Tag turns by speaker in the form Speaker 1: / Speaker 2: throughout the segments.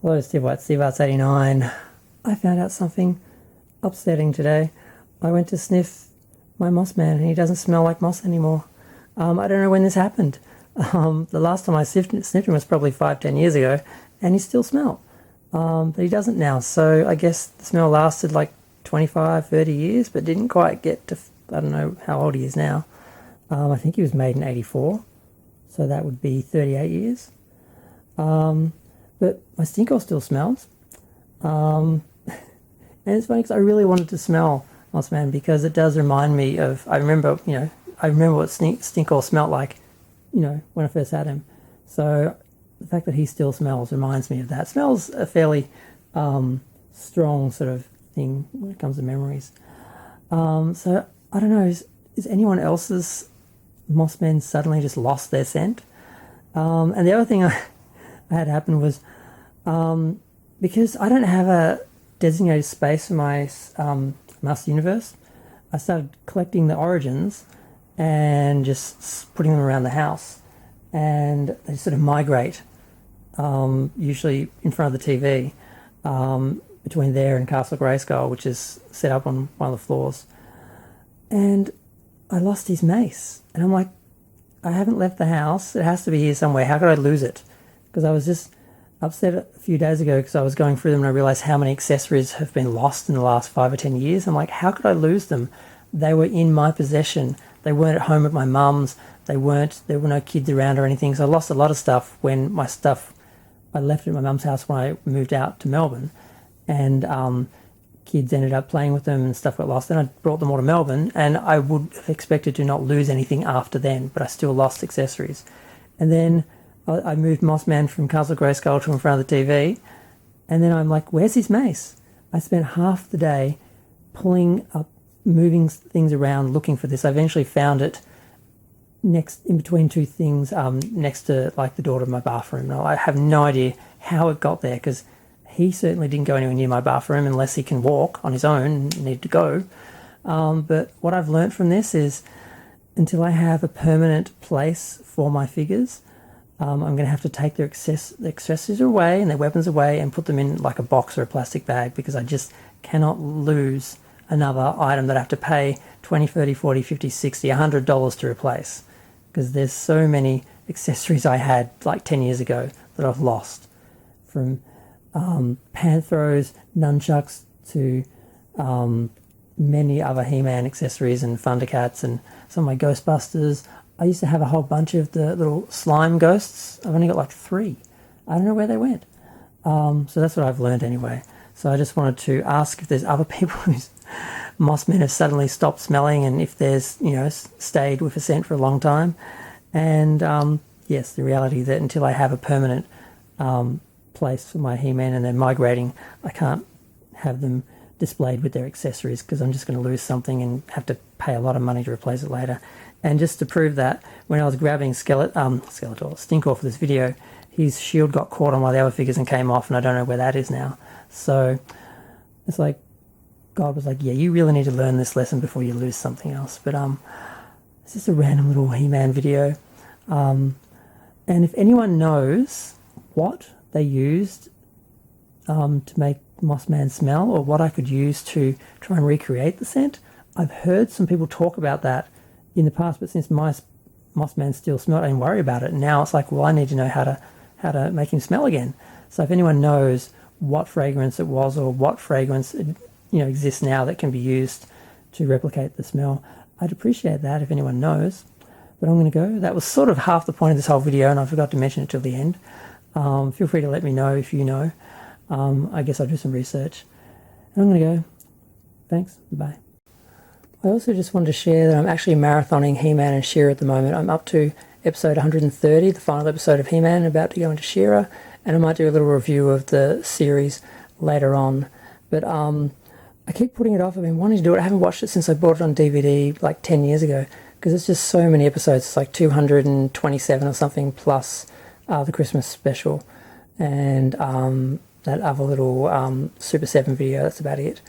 Speaker 1: Hello, Steve White, Steve Arts 89. I found out something upsetting today. I went to sniff my moss man and he doesn't smell like moss anymore. I don't know when this happened. The last time I sniffed him was probably 5-10 years ago and he still smelled. But he doesn't now, so I guess the smell lasted like 25-30 years but didn't quite get to, I don't know how old he is now. I think he was made in 84, so that would be 38 years. But my Stinkor still smells. And it's funny because I really wanted to smell Moss Man because it does remind me of, I remember what Stinkor smelled like, when I first had him. So the fact that he still smells reminds me of that. Smells a fairly strong sort of thing when it comes to memories. So I don't know, is anyone else's Moss Men suddenly just lost their scent? And the other thing I had happen was, because I don't have a designated space for my Master Universe, I started collecting the origins and just putting them around the house, and they sort of migrate, usually in front of the TV, between there and Castle Grayskull, which is set up on one of the floors. And I lost his mace, and I'm like, I haven't left the house, it has to be here somewhere, how could I lose it? Because I was just upset a few days ago because I was going through them and I realized how many accessories have been lost in the last 5 or 10 years. I'm like, how could I lose them? They were in my possession. They weren't at home at my mum's. There were no kids around or anything. So I lost a lot of stuff when I left at my mum's house when I moved out to Melbourne, and kids ended up playing with them and stuff got lost. Then I brought them all to Melbourne, and I would have expected to not lose anything after then, but I still lost accessories. And then I moved Moss Man from Castle Grayskull to in front of the TV, and then I'm like, where's his mace? I spent half the day pulling up, moving things around, looking for this. I eventually found it in between two things, next to like the door of my bathroom. Now, I have no idea how it got there, because he certainly didn't go anywhere near my bathroom unless he can walk on his own and need to go. But what I've learnt from this is, until I have a permanent place for my figures, I'm going to have to take their accessories away and their weapons away and put them in like a box or a plastic bag, because I just cannot lose another item that I have to pay $20, $30, $40, $50, $60, $100 to replace, because there's so many accessories I had like 10 years ago that I've lost, from pan throws, nunchucks, to many other He-Man accessories and Thundercats and some of my Ghostbusters. I used to have a whole bunch of the little slime ghosts. I've only got like 3. I don't know where they went. So that's what I've learned anyway. So I just wanted to ask if there's other people whose Moss Men have suddenly stopped smelling, and if there's, stayed with a scent for a long time. And yes, the reality that until I have a permanent place for my He-Man and they're migrating, I can't have them displayed with their accessories, because I'm just going to lose something and have to pay a lot of money to replace it later. And just to prove that, when I was grabbing Stinkor for this video, his shield got caught on one of the other figures and came off, and I don't know where that is now. So it's like, God was like, yeah, you really need to learn this lesson before you lose something else. But it's just a random little He-Man video. And if anyone knows what they used to make Moss Man smell, or what I could use to try and recreate the scent, I've heard some people talk about that in the past, but since my Moss Man still smelled, I didn't worry about it. And now it's like, well, I need to know how to make him smell again. So if anyone knows what fragrance it was, or what fragrance exists now that can be used to replicate the smell, I'd appreciate that if anyone knows. But I'm going to go. That was sort of half the point of this whole video, and I forgot to mention it till the end. Feel free to let me know if you know. I guess I'll do some research. And I'm going to go. Thanks. Bye. I also just wanted to share that I'm actually marathoning He-Man and She-Ra at the moment. I'm up to episode 130, the final episode of He-Man, about to go into She-Ra, and I might do a little review of the series later on. But I keep putting it off. I've been wanting to do it. I haven't watched it since I bought it on DVD like 10 years ago, because it's just so many episodes. It's like 227 or something, plus the Christmas special, and that other little Super 7 video. That's about it.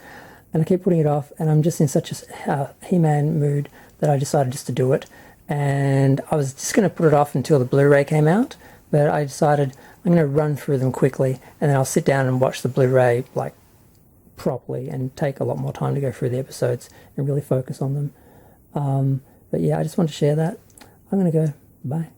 Speaker 1: And I keep putting it off, and I'm just in such a He-Man mood that I decided just to do it. And I was just going to put it off until the Blu-ray came out, but I decided I'm going to run through them quickly, and then I'll sit down and watch the Blu-ray like properly and take a lot more time to go through the episodes and really focus on them. But yeah, I just want to share that. I'm going to go. Bye.